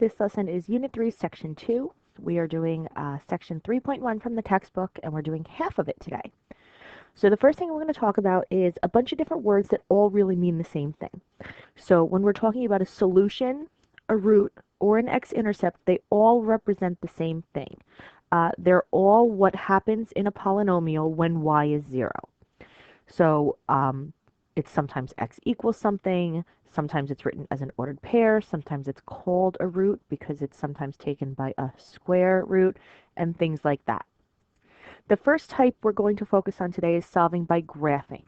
This lesson is Unit 3, Section 2. We are doing Section 3.1 from the textbook, and we're doing half of it today. So the first thing we're going to talk about is a bunch of different words that all really mean the same thing. So when we're talking about a solution, a root, or an x-intercept, they all represent the same thing. They're all what happens in a polynomial when y is 0. So it's sometimes x equals something, sometimes it's written as an ordered pair, sometimes it's called a root because it's sometimes taken by a square root, and things like that. The first type we're going to focus on today is solving by graphing.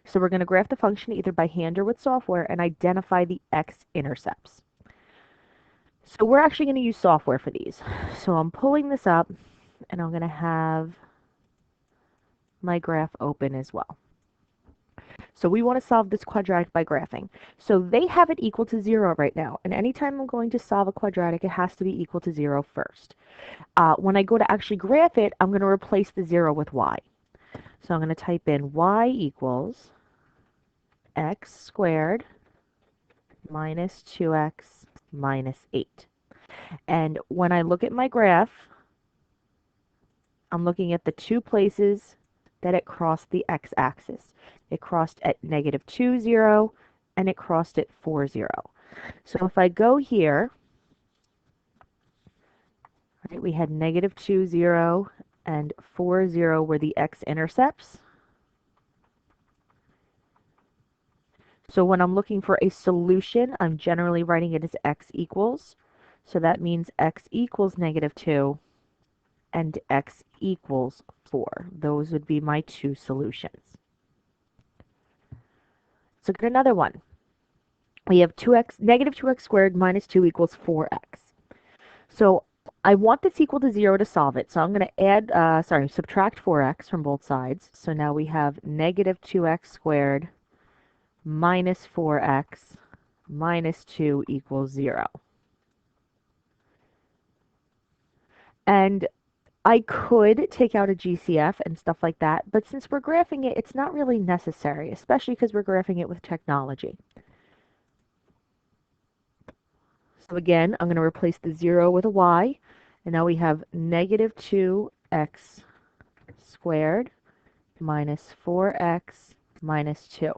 So we're going to graph the function either by hand or with software and identify the x-intercepts. So we're actually going to use software for these. So I'm pulling this up, and I'm going to have my graph open as well. So we want to solve this quadratic by graphing. So they have it equal to 0 right now. And anytime I'm going to solve a quadratic, it has to be equal to 0 first. When I go to actually graph it, I'm going to replace the 0 with y. So I'm going to type in y equals x squared minus 2x minus 8. And when I look at my graph, I'm looking at the two places that it crossed the x-axis. It crossed at -2, 0, and it crossed at 4, 0. So if I go here, right, we had -2, 0, and 4, 0 were the x-intercepts. So when I'm looking for a solution, I'm generally writing it as x equals. So that means x equals -2 and x equals 4. Those would be my two solutions. Let's look at another one. We have -2x squared minus 2 equals 4x. So I want this equal to 0 to solve it. So I'm going to subtract 4x from both sides. So now we have -2x squared minus 4x minus 2 equals 0. And I could take out a GCF and stuff like that, but since we're graphing it, it's not really necessary, especially because we're graphing it with technology. So again, I'm going to replace the 0 with a y, and now we have -2x squared minus 4x minus 2.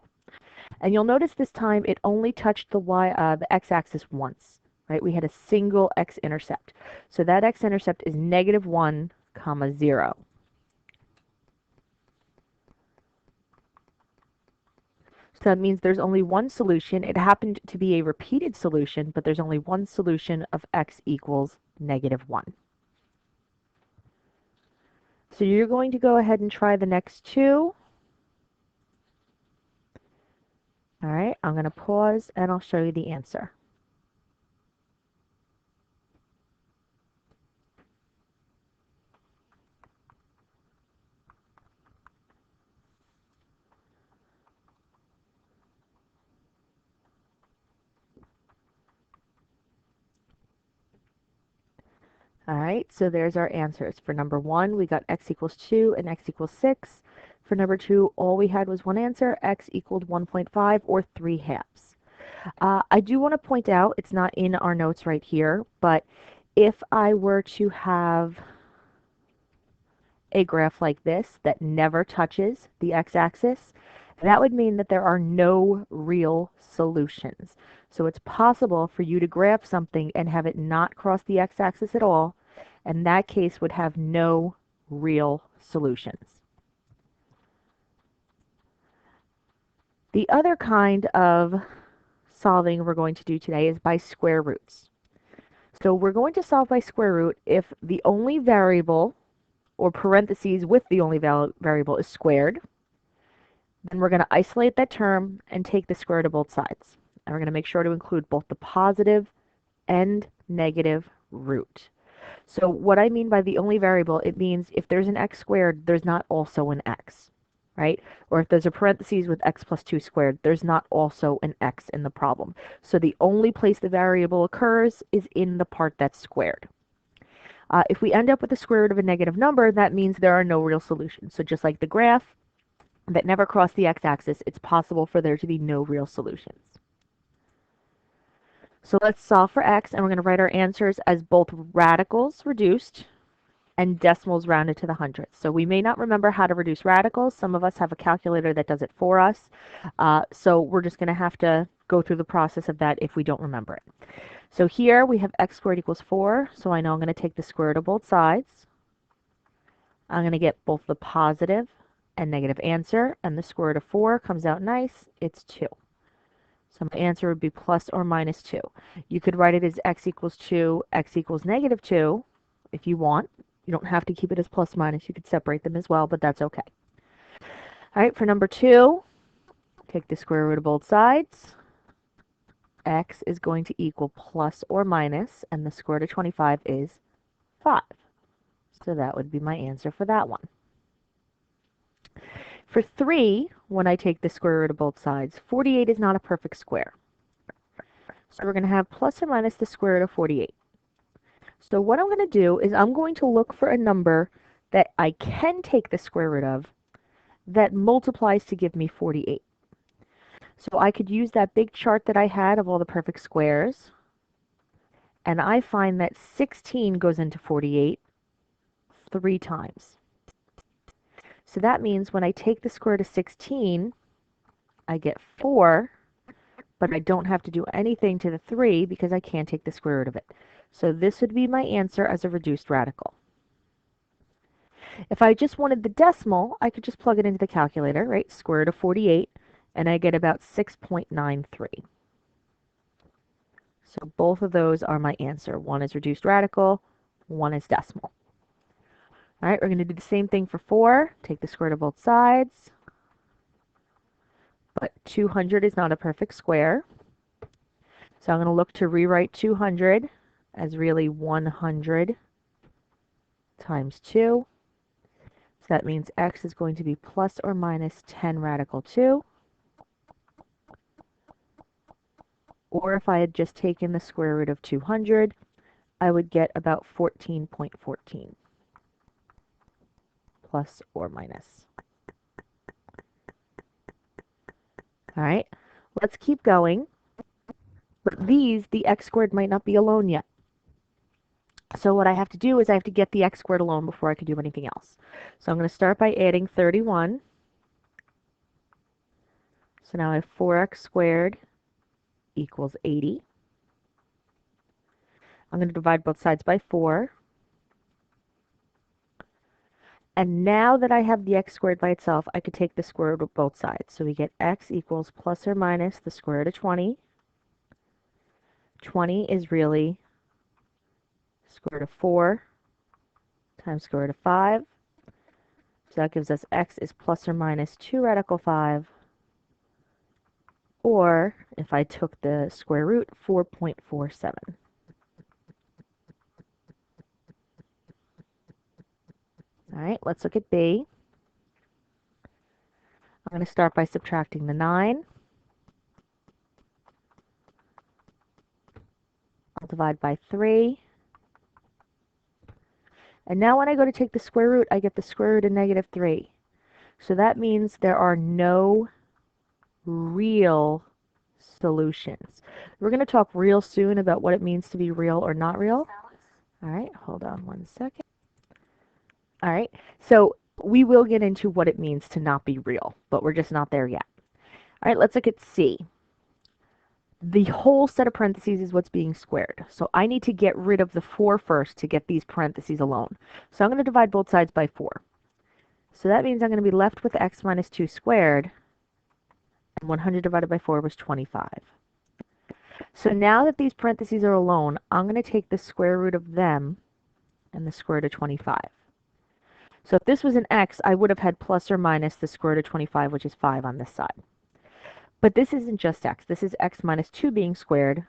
And you'll notice this time it only touched the x-axis once, right? We had a single x-intercept. So that x-intercept is -1, 0. So that means there's only one solution. It happened to be a repeated solution, but there's only one solution of x equals -1. So you're going to go ahead and try the next two. All right, I'm going to pause and I'll show you the answer. All right, so there's our answers. For number 1, we got x equals 2 and x equals 6. For number 2, all we had was one answer, x equaled 1.5 or 3/2. I do want to point out, it's not in our notes right here, but if I were to have a graph like this that never touches the x-axis, that would mean that there are no real solutions. So it's possible for you to graph something and have it not cross the x-axis at all, and that case would have no real solutions. The other kind of solving we're going to do today is by square roots. So we're going to solve by square root if the only variable, or parentheses with the only variable, is squared. Then we're going to isolate that term and take the square root of both sides. And we're going to make sure to include both the positive and negative root. So what I mean by the only variable, it means if there's an x squared, there's not also an x, right? Or if there's a parentheses with x plus 2 squared, there's not also an x in the problem. So the only place the variable occurs is in the part that's squared. If we end up with a square root of a negative number, that means there are no real solutions. So just like the graph that never crossed the x-axis, it's possible for there to be no real solutions. So let's solve for x, and we're going to write our answers as both radicals reduced and decimals rounded to the hundredths. So we may not remember how to reduce radicals. Some of us have a calculator that does it for us. So we're just going to have to go through the process of that if we don't remember it. So here we have x squared equals 4. So I know I'm going to take the square root of both sides. I'm going to get both the positive and negative answer. And the square root of 4 comes out nice. It's 2. So my answer would be plus or minus 2. You could write it as x equals 2, x equals negative 2 if you want. You don't have to keep it as plus minus. You could separate them as well, but that's okay. All right, for number 2, take the square root of both sides. X is going to equal plus or minus, and the square root of 25 is 5. So that would be my answer for that one. For 3, when I take the square root of both sides, 48 is not a perfect square. So we're going to have plus or minus the square root of 48. So what I'm going to do is I'm going to look for a number that I can take the square root of that multiplies to give me 48. So I could use that big chart that I had of all the perfect squares, and I find that 16 goes into 48 3 times. So that means when I take the square root of 16, I get 4, but I don't have to do anything to the 3 because I can't take the square root of it. So this would be my answer as a reduced radical. If I just wanted the decimal, I could just plug it into the calculator, right? Square root of 48, and I get about 6.93. So both of those are my answer. One is reduced radical, one is decimal. All right, we're going to do the same thing for 4. Take the square root of both sides. But 200 is not a perfect square. So I'm going to look to rewrite 200 as really 100 times 2. So that means x is going to be plus or minus 10 radical 2. Or if I had just taken the square root of 200, I would get about 14.14 plus or minus. All right, let's keep going. But these, the x squared might not be alone yet. So what I have to do is I have to get the x squared alone before I can do anything else. So I'm going to start by adding 31. So now I have 4x squared equals 80. I'm going to divide both sides by 4. And now that I have the x squared by itself, I could take the square root of both sides. So we get x equals plus or minus the square root of 20. 20 is really square root of 4 times square root of 5. So that gives us x is plus or minus 2 radical 5. Or, if I took the square root, 4.47. All right, let's look at B. I'm going to start by subtracting the 9. I'll divide by 3. And now when I go to take the square root, I get the square root of negative 3. So that means there are no real solutions. We're going to talk real soon about what it means to be real or not real. All right, hold on one second. All right, so we will get into what it means to not be real, but we're just not there yet. All right, let's look at C. The whole set of parentheses is what's being squared. So I need to get rid of the 4 first to get these parentheses alone. So I'm going to divide both sides by 4. So that means I'm going to be left with x minus 2 squared. And 100 divided by 4 was 25. So now that these parentheses are alone, I'm going to take the square root of them and the square root of 25. So if this was an x, I would have had plus or minus the square root of 25, which is 5 on this side. But this isn't just x. This is x minus 2 being squared.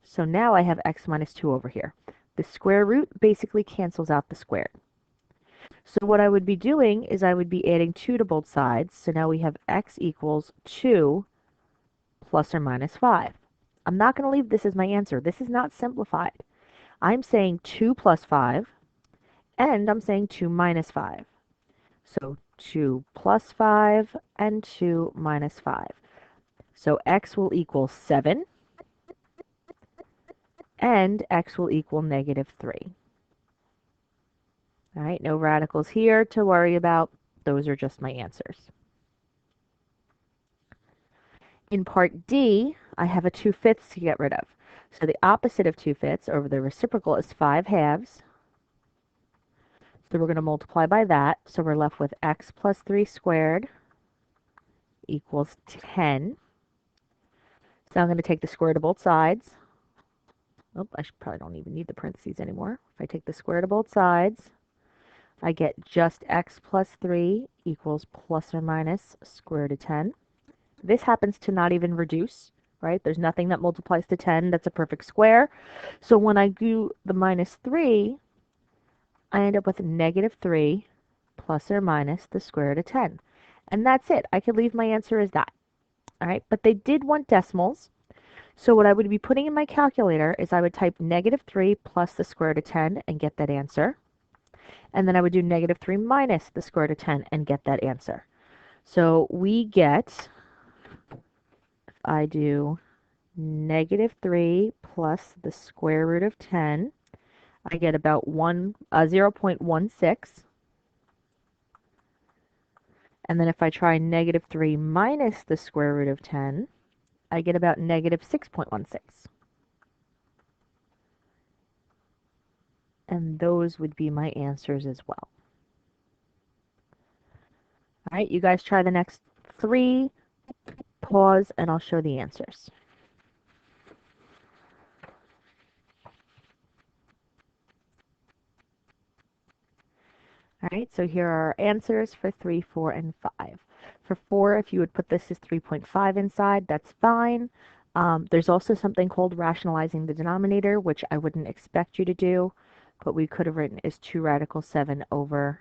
So now I have x minus 2 over here. The square root basically cancels out the squared. So what I would be doing is I would be adding 2 to both sides. So now we have x equals 2 plus or minus 5. I'm not going to leave this as my answer. This is not simplified. I'm saying 2 plus 5, and I'm saying 2 minus 5. So 2 plus 5 and 2 minus 5. So x will equal 7. and x will equal -3. All right, no radicals here to worry about. Those are just my answers. In part D, I have a 2/5 to get rid of. So the opposite of 2/5 over the reciprocal is 5/2. So we're going to multiply by that. So we're left with x plus 3 squared equals 10. So I'm going to take the square root of both sides. Oh, probably don't even need the parentheses anymore. If I take the square root of both sides, I get just x plus 3 equals plus or minus square root of 10. This happens to not even reduce, right? There's nothing that multiplies to 10 that's a perfect square. So when I do the minus 3, I end up with -3 plus or minus the square root of 10. And that's it. I could leave my answer as that. All right, but they did want decimals. So what I would be putting in my calculator is I would type -3 plus the square root of 10 and get that answer. And then I would do -3 minus the square root of 10 and get that answer. So we get, if I do -3 plus the square root of 10, I get about 0.16. And then if I try -3 minus the square root of 10, I get about -6.16. And those would be my answers as well. All right, you guys try the next 3, pause, and I'll show the answers. All right, so here are our answers for 3, 4, and 5. For 4, if you would put this as 3.5 inside, that's fine. There's also something called rationalizing the denominator, which I wouldn't expect you to do, but we could have written as 2 radical 7 over,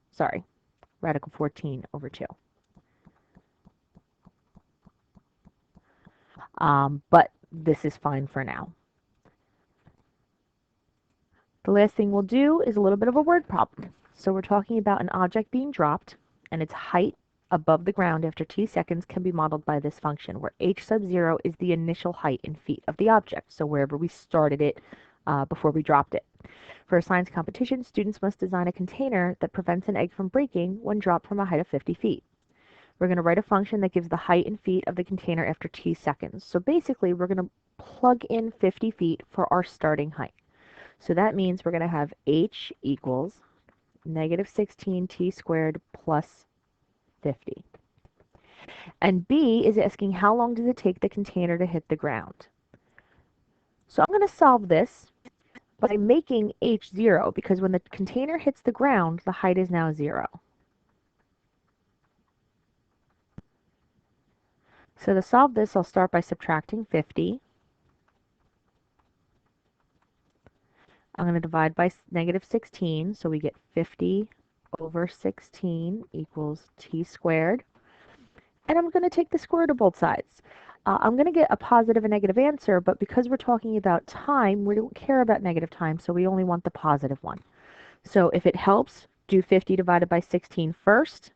sorry, radical 14 over 2. But this is fine for now. The last thing we'll do is a little bit of a word problem. So we're talking about an object being dropped, and its height above the ground after t seconds can be modeled by this function, where h sub 0 is the initial height in feet of the object, so wherever we started it before we dropped it. For a science competition, students must design a container that prevents an egg from breaking when dropped from a height of 50 feet. We're going to write a function that gives the height in feet of the container after t seconds. So basically, we're going to plug in 50 feet for our starting height. So that means we're going to have h equals -16t squared plus 50. And B is asking how long does it take the container to hit the ground. So I'm going to solve this by making h 0, because when the container hits the ground, the height is now 0. So to solve this, I'll start by subtracting 50. I'm going to divide by -16, so we get 50 over 16 equals t squared. And I'm going to take the square root of both sides. I'm going to get a positive and negative answer, but because we're talking about time, we don't care about negative time, so we only want the positive one. So if it helps, do 50 divided by 16 first,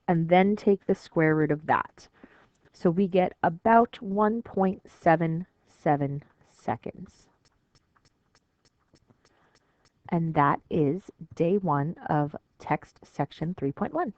and then take the square root of that. So we get about 1.77 seconds. And that is day 1 of text section 3.1.